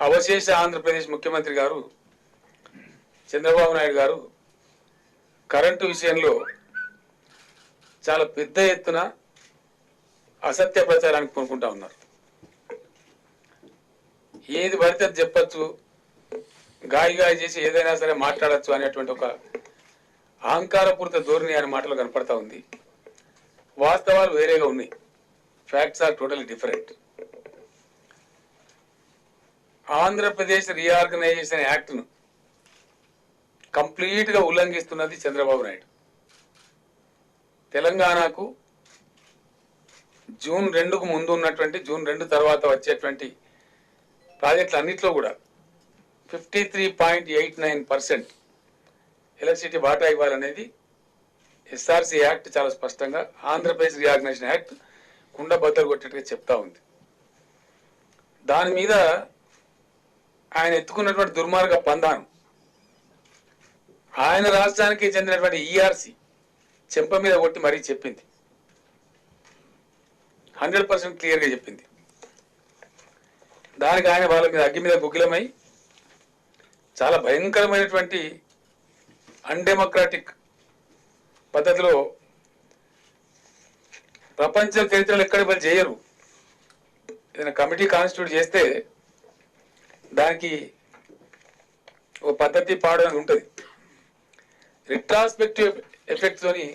అవశేష ఆంధ్రప్రదేశ్ ముఖ్యమంత్రి గారు చంద్రబాబు నాయుడు గారు కరెంటు విషయంలో చాలా పెద్ద ఎత్తున అసత్య ప్రచారానికి పూనుకుంటా ఉన్నారు. ఏది పడితే అది చెప్పచ్చు, గాయ చేసి ఏదైనా సరే మాట్లాడచ్చు అనేటువంటి ఒక అహంకారపూరిత ధోరణి అనే మాటలు కనపడతా ఉంది. వాస్తవాలు వేరేగా ఉన్నాయి. Facts are totally different. Andhra Pradesh reorganisation యాక్ట్ను కంప్లీట్గా ఉల్లంఘిస్తున్నది చంద్రబాబు నాయుడు. తెలంగాణకు జూన్ 2కు ముందు ఉన్నటువంటి, జూన్ 2 తర్వాత వచ్చేటువంటి ప్రాజెక్టులు అన్నింటిలో కూడా 53.89% ఎలక్ట్రిసిటీ వాటా ఇవ్వాలనేది ఎస్ఆర్సీ యాక్ట్ చాలా స్పష్టంగా, ఆంధ్రప్రదేశ్ రీఆర్గనైజేషన్ యాక్ట్ కుండ బద్దలు కొట్టేట్టుగా చెప్తా ఉంది. దాని మీద ఆయన ఎత్తుకున్నటువంటి దుర్మార్గ పందాను ఆయన రాష్ట్రానికి చెందినటువంటి ఈఆర్సీ చెంప మీద కొట్టి మరీ చెప్పింది. 100% క్లియర్గా చెప్పింది. దానికి ఆయన వాళ్ళ మీద అగ్గి మీద గుగ్గిలమై చాలా భయంకరమైనటువంటి అన్డెమోక్రాటిక్ పద్ధతిలో ప్రపంచ చరిత్రలో ఎక్కడ వాళ్ళు చేయరు. ఏదైనా కమిటీ కాన్స్టిట్యూట్ చేస్తే దానికి ఒక పద్ధతి పాడని ఉంటుంది. రిట్రాస్పెక్టివ్ ఎఫెక్ట్తోని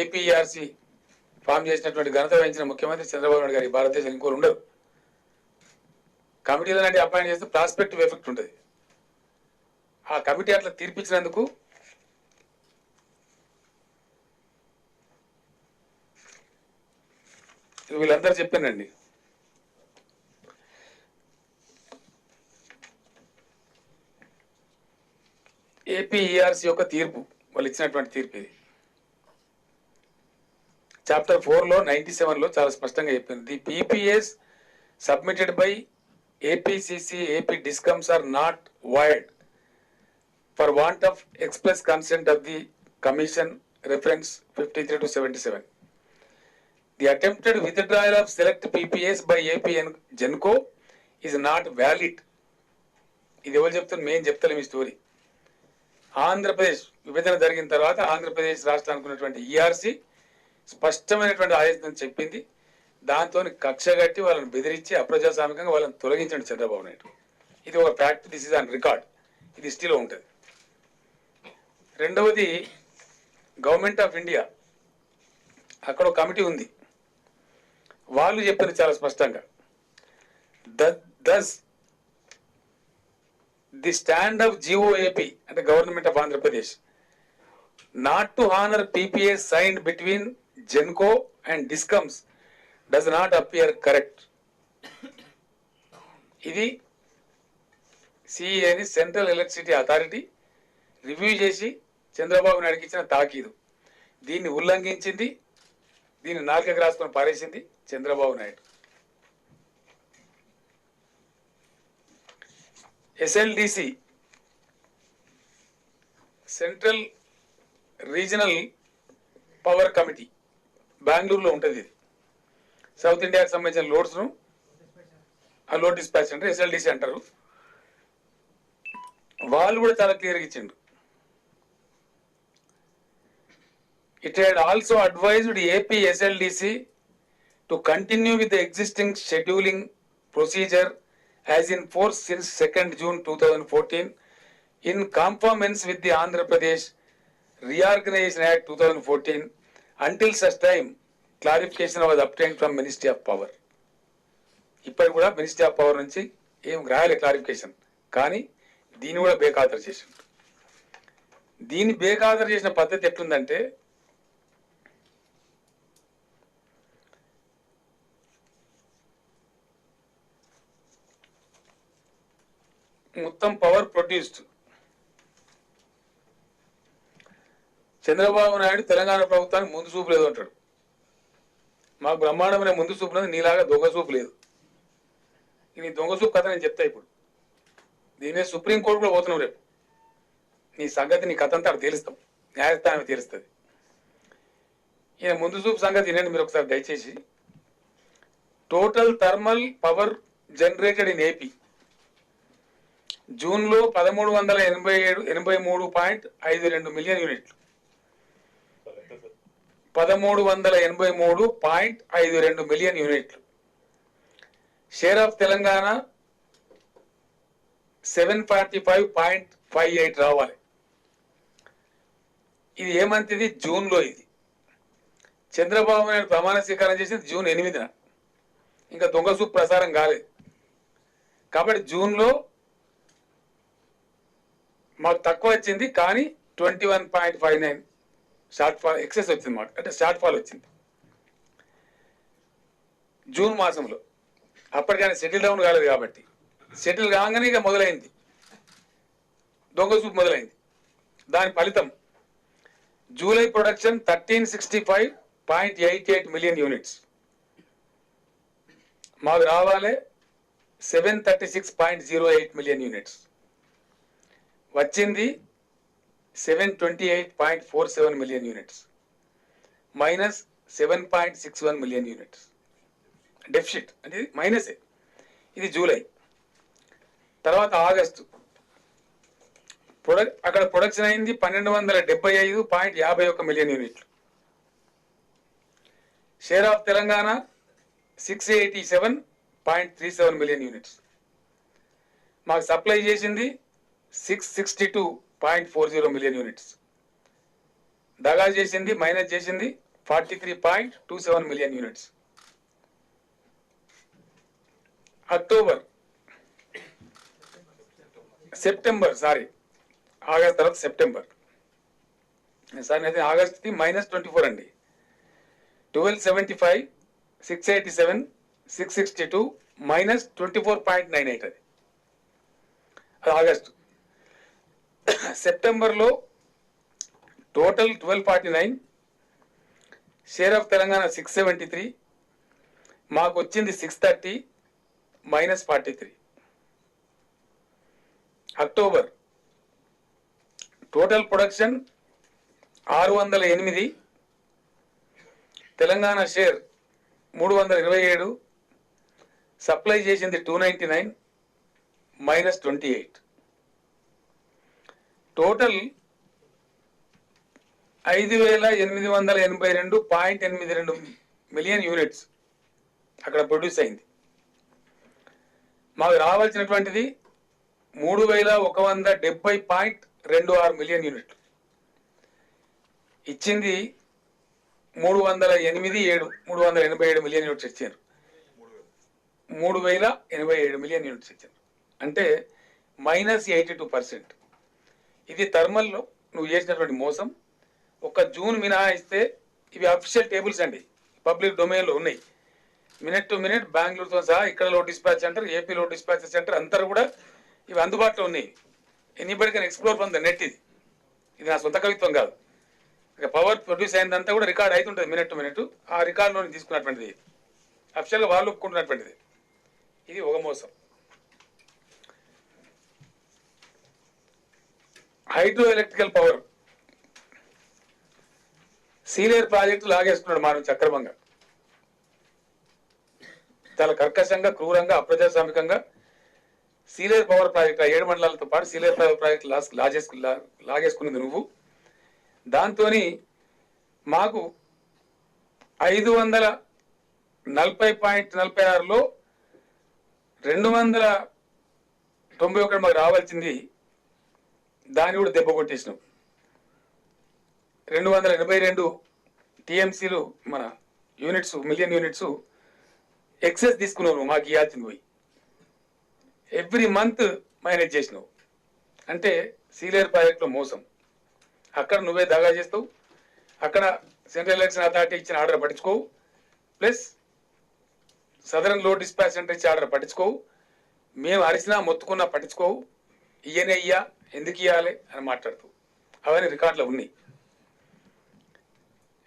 ఏపీఆర్సీ ఫామ్ చేసినటువంటి ఘనత వహించిన ముఖ్యమంత్రి చంద్రబాబు నాయుడు గారి భారతదేశం ఇంకోరు ఉండరు. కమిటీలు లాంటి అపాయింట్ చేస్తే ప్రాస్పెక్టివ్ ఎఫెక్ట్ ఉంటుంది. ఆ కమిటీ అట్లా తీర్పిచ్చినందుకు వీళ్ళందరూ చెప్పానండి. ఏపీఈఆర్సీ యొక్క తీర్పు, వాళ్ళు ఇచ్చినటువంటి తీర్పు ఇది. చాప్టర్ 4లో 97లో చాలా స్పష్టంగా చెప్పింది. The PPs submitted by APCC AP discoms are not void for want of express consent of the commission reference 53-77. The attempted withdrawal of select PPAs by AP and Genco is not valid. ఇది ఎవరు చెప్తారు? మేము చెప్తలేము ఈ story. Andhra Pradesh విభజన జరిగిన తర్వాత ఆంధ్రప్రదేశ్ రాష్ట్రానికి ఉన్నటువంటి ఈఆర్సీ స్పష్టమైనటువంటి ఆదేశం చెప్పింది. దాంతో కక్ష కట్టి వాళ్ళని బెదిరించి అప్రజాస్వామికంగా వాళ్ళని తొలగించండి చంద్రబాబు నాయుడు. ఇది ఒక fact. This is on record. ఇది హిస్టరీలో ఉంటుంది. రెండవది, గవర్నమెంట్ ఆఫ్ ఇండియా అక్కడ ఒక కమిటీ ఉంది. వాళ్ళు చెప్పారు చాలా స్పష్టంగా, దస్ ది స్టాండ్ ఆఫ్ జిఓఏపీ అంటే government of Andhra Pradesh not to honour PPA signed between Genco and discoms does not appear correct. ఇది సిఈఏని సెంట్రల్ ఎలక్ట్రిసిటీ అథారిటీ రివ్యూ చేసి చంద్రబాబు నాయుడుకి ఇచ్చిన తాకీదు. దీన్ని ఉల్లంఘించింది, దీన్ని నాలుకకి రాసుకొని పారేసింది Chandrababu Naidu. SLDC central regional power committee బెంగళూరులో ఉంటుంది. ఇది సౌత్ ఇండియాకి సంబంధించిన లోడ్స్ను ఆ లోడ్ డిస్పాచ్ అంటే ఎస్ఎల్డిసి అంటారు. వాళ్ళు కూడా చాలా క్లియర్గా ఇచ్చిండు. It had also advised AP SLDC to continue with the existing scheduling procedure as in force since 2nd June 2014 in conformance with the Andhra Pradesh Reorganization Act 2014 until such time clarification was obtained from Ministry of Power. ఇప్పుడు కూడా ministry of power నుంచి ఏం రాయాలి clarification, కానీ దీన్ని కూడా బేఖాతరు చేసింది. దీన్ని బేఖాతరు చేసిన పద్ధతి ఎట్లుందంటే, మొత్తం పవర్ ప్రొడ్యూస్డ్ చంద్రబాబు నాయుడు తెలంగాణ ప్రభుత్వానికి ముందు చూపు లేదు అంటాడు. మాకు బ్రహ్మాండమైన ముందు చూపు లేదు, నీలాగా దొంగ చూపు లేదు. నీ దొంగ చూపు కథ నేను చెప్తా. ఇప్పుడు దీని సుప్రీంకోర్టు కూడా పోతున్నావు. రేపు నీ సంగతి, నీ కథ అంతా తెలుస్తాం, న్యాయస్థానం తెలుస్తుంది. ఈయన ముందు చూపు సంగతి వినండి మీరు ఒకసారి దయచేసి. Total thermal power generated in AP జూన్లో 1383.52 మిలియన్ యూనిట్లు. 1383.52 మిలియన్ యూనిట్లు. షేర్ ఆఫ్ తెలంగాణ 745.58 రావాలి. ఇది ఏ మంత్? ఇది జూన్లో. ఇది చంద్రబాబు నాయుడు ప్రమాణ స్వీకారం చేసింది జూన్ 8న. ఇంకా దొంగ సూప్ ప్రసారం కాలేదు. కాబట్టి జూన్లో మాకు తక్కువ వచ్చింది, కానీ 21.59 షార్ట్ ఫాల్ ఎక్సెస్ వచ్చింది మాకు, అంటే షార్ట్ ఫాల్ వచ్చింది జూన్ మాసంలో. అప్పటికైనా సెటిల్ డౌన్ కాలేదు. కాబట్టి సెటిల్ కాగానే ఇక మొదలైంది దొంగ సూప్ మొదలైంది. దాని ఫలితం జూలై ప్రొడక్షన్ 1365.88 మిలియన్ యూనిట్స్. మాకు రావాలి 736.08 మిలియన్ యూనిట్స్. వచ్చింది 728.47 million units, minus 7.61 million units deficit. అంటే మైనసే. ఇది జూలై. తర్వాత ఆగస్టు అక్కడ ప్రొడక్షన్ అయింది 1275.51 మిలియన్ యూనిట్లు. Share of Telangana 687.37 million units. మాకు సప్లై చేసింది 662.40 మిలియన్ యూనిట్స్. దగా చేసింది, మైనస్ చేసింది 43.27 మిలియన్ యూనిట్స్. ఆగస్ట్ తర్వాత సెప్టెంబర్. సారీ అయితే ఆగస్ట్కి -24 అండి. 1275, 687, 662 మైనస్ 24.98 అది ఆగస్టు. సెప్టెంబర్లో టోటల్ 1249, షేర్ ఆఫ్ తెలంగాణ 673, మాకు వచ్చింది 630 minus 43. October total production 608, Telangana share 327, supply చేసింది 299 మైనస్ 28. టోటల్ 5882.82 మిలియన్ యూనిట్స్ అక్కడ ప్రొడ్యూస్ అయింది. మాకు రావాల్సినటువంటిది 3170.26 మిలియన్ యూనిట్లు. ఇచ్చింది 387 మిలియన్ యూనిట్స్ ఇచ్చారు. 3087 మిలియన్ యూనిట్స్ ఇచ్చారు, అంటే -82%. ఇది థర్మల్లో నువ్వు చేసినటువంటి మోసం. ఒక జూన్ మినహాయిస్తే ఇవి అఫీషియల్ టేబుల్స్ అండి, పబ్లిక్ డొమైన్లో ఉన్నాయి. మినిట్ టు మినిట్ బెంగళూరుతో సహా ఇక్కడ load dispatch centre, AP load dispatch centre అంతా కూడా ఇవి అందుబాటులో ఉన్నాయి. Anybody can explore from the net. ఇది నా సొంత కవిత్వం కాదు. ఇక పవర్ ప్రొడ్యూస్ అయిందంతా కూడా రికార్డ్ అవుతుంటుంది మినిట్ టు మినిట్. ఆ రికార్డులో తీసుకున్నటువంటిది అఫీషియల్గా వాళ్ళు ఒప్పుకుంటున్నటువంటిది. ఇది ఒక మోసం. Hydro electrical power senior project లాగేసుకున్నాడు మా నుంచి అక్రమంగా, చాలా కర్కశంగా, క్రూరంగా, అప్రజాస్వామికంగా. సీనియర్ పవర్ ప్రాజెక్ట్ 7 మండలాలతో పాటు సీనియర్ పవర్ ప్రాజెక్ట్ లాగేసుకున్నది నువ్వు. దాంతో మాకు 540.46లో 291 మాకు రావాల్సింది, దాన్ని కూడా దెబ్బ కొట్టేసినావు. 282 టీఎంసీలు మన యూనిట్స్, మిలియన్ యూనిట్స్ ఎక్సెస్ తీసుకున్నావు. మాకు ఇవ్వాల్సింది పోయి ఎవ్రీ మంత్ మేనేజ్ చేసినావు. అంటే సీనియర్ ప్రాజెక్టులో మోసం. అక్కడ నువ్వే దగా చేస్తావు, అక్కడ సెంట్రల్ ఎలక్షన్ అథారిటీ ఇచ్చిన ఆర్డర్ పట్టించుకోవు, plus southern load dispatch centre ఇచ్చి ఆర్డర్ పట్టించుకోవు. మేము అరిసినా మొత్తుకున్నా పట్టించుకోవు. ఇయ్యనే ఇయ్యా, ఎందుకు ఇవ్వాలి అని మాట్లాడుతావు. అవన్నీ రికార్డులో ఉన్నాయి.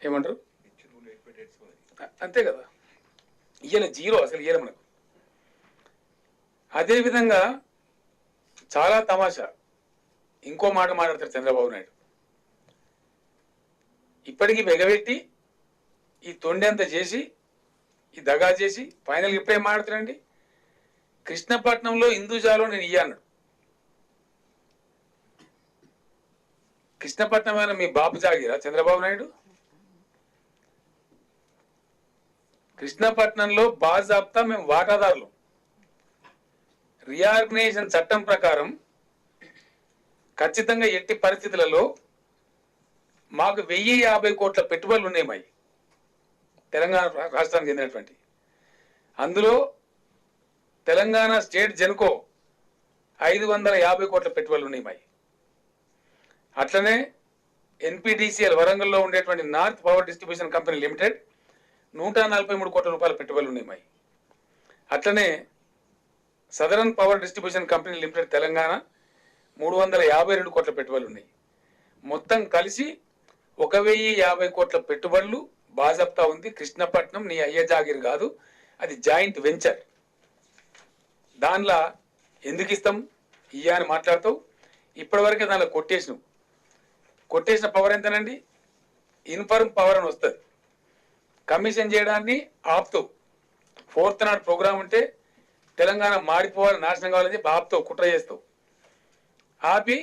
ఏమంటారు? అంతే కదా. ఇయ్యలే, జీరో, అసలు ఇయ్యలే మనకు. అదేవిధంగా చాలా తమాషా ఇంకో మాట మాట్లాడతారు చంద్రబాబు నాయుడు. ఇప్పటికీ బెగబెట్టి ఈ తొండెంత చేసి, ఈ దగా చేసి ఫైనల్గా ఇప్పుడేం మాట్లాడుతారండి? కృష్ణపట్నంలో హిందూజాలో నేను ఇయ్యన్నాడు. కృష్ణపట్నం అయినా మీ బాబు జాగిరా చంద్రబాబు నాయుడు? కృష్ణపట్నంలో బాజాబ్తా మేము వాటాదారులు. రీఆర్గనైజేషన్ చట్టం ప్రకారం ఖచ్చితంగా ఎట్టి పరిస్థితులలో మాకు 1050 కోట్ల పెట్టుబడులు ఉన్నాయి మై తెలంగాణ రాష్ట్రానికి చెందినటువంటి. అందులో తెలంగాణ స్టేట్ జెన్కో 550 కోట్ల పెట్టుబడులు ఉన్నాయి మై. అట్లనే ఎన్పిడిసిఎల్ వరంగల్లో ఉండేటువంటి north power distribution company limited 143 కోట్ల రూపాయల పెట్టుబడులు ఉన్నాయి మై. అట్లనే southern power distribution company limited Telangana 352 కోట్ల పెట్టుబడులు ఉన్నాయి. మొత్తం కలిసి 1050 కోట్ల పెట్టుబడులు బాజప్తా ఉంది. కృష్ణపట్నం నీ అయ్య జాగిర్ కాదు, అది జాయింట్ వెంచర్. దానిలో ఎందుకు ఇస్తాం ఇయ్యా అని మాట్లాడతావు. ఇప్పటివరకే దానిలో కొట్టేసిన పవర్ ఎంతనండి? ఇన్ఫర్మ్ పవర్ అని వస్తుంది. కమిషన్ చేయడాన్ని ఆపుతావు. 4th నాడు ప్రోగ్రామ్ ఉంటే తెలంగాణ మాడిపోవాలి, నాశనం కావాలని చెప్పి ఆపుతావు, కుట్ర చేస్తావు. ఆపి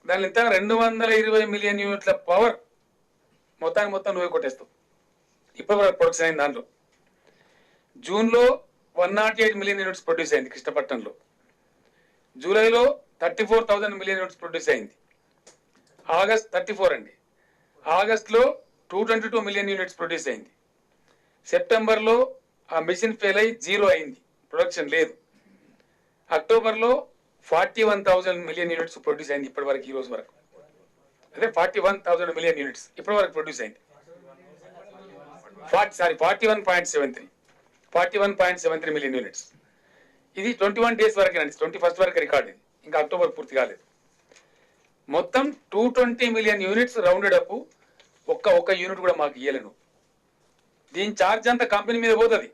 దాని ఇంత 220 మిలియన్ యూనిట్ల పవర్ మొత్తం నువ్వే కొట్టేస్తావు. ఇప్పటి వరకు ప్రొడక్షన్ అయింది. దాంట్లో జూన్లో 108 మిలియన్ యూనిట్స్ ప్రొడ్యూస్ అయింది కృష్ణపట్నంలో. జూలైలో 34,000 మిలియన్ యూనిట్స్ ప్రొడ్యూస్ అయింది. ఆగస్ట్ 34 అండి. ఆగస్టులో 222 మిలియన్ యూనిట్స్ ప్రొడ్యూస్ అయింది. సెప్టెంబర్లో ఆ మిషన్ ఫెయిల్ అయ్యి 0 అయింది, ప్రొడక్షన్ లేదు. అక్టోబర్లో 41,000 మిలియన్ యూనిట్స్ ప్రొడ్యూస్ అయింది ఇప్పటి వరకు, ఈ రోజు వరకు. అదే 41,000 మిలియన్ యూనిట్స్ ఇప్పటి వరకు ప్రొడ్యూస్ అయింది. 41.73 మిలియన్ యూనిట్స్. ఇది 21 డేస్ వరకేనండి, 21st వరకు రికార్డ్. ఇది ఇంకా అక్టోబర్ పూర్తి కాలేదు. మొత్తం 220 మిలియన్ యూనిట్స్ రౌండెడ్ అప్. ఒక్క యూనిట్ కూడా మాకు ఇయ్యలేను. దీని ఛార్జ్ అంతా కంపెనీ మీద పోతుంది.